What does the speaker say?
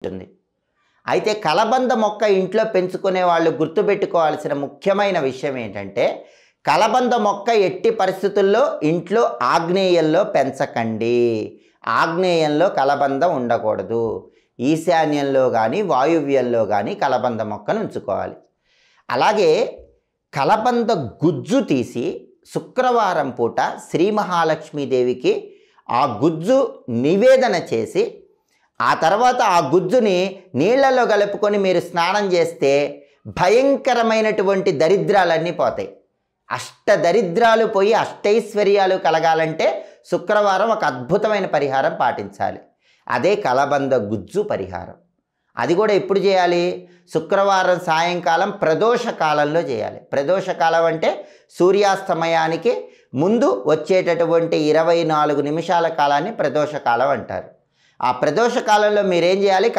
ఉంటుంది. అయితే కలబంద మొక్క ఇంట్లో పెంచుకునే వాళ్ళు గుర్తుపెట్టుకోవాల్సిన ముఖ్యమైన విషయం ఏంటంటే, కలబంద మొక్క ఎట్టి పరిస్థితుల్లో ఇంట్లో ఆగ్నేయంలో పెంచకండి. ఆగ్నేయంలో కలబంద ఉండకూడదు. ఈశాన్యంలో కానీ వాయువ్యంలో కానీ కలబంద మొక్కను ఉంచుకోవాలి. అలాగే కలబంద గుజ్జు తీసి శుక్రవారం పూట శ్రీ మహాలక్ష్మీదేవికి ఆ గుజ్జు నివేదన చేసి ఆ తర్వాత ఆ గుజ్జుని నీళ్లలో కలుపుకొని మీరు స్నానం చేస్తే భయంకరమైనటువంటి దరిద్రాలన్నీ పోతాయి. అష్టదరిద్రాలు పోయి అష్టైశ్వర్యాలు కలగాలంటే శుక్రవారం ఒక అద్భుతమైన పరిహారం పాటించాలి. అదే కలబంద గుజ్జు పరిహారం. అది కూడా ఎప్పుడు చేయాలి? శుక్రవారం సాయంకాలం ప్రదోష కాలంలో చేయాలి. ప్రదోష కాలం అంటే సూర్యాస్తమయానికి ముందు వచ్చేటటువంటి 24 నిమిషాల కాలాన్ని ప్రదోష కాలం అంటారు. ఆ ప్రదోష కాలంలో మీరేం చేయాలి?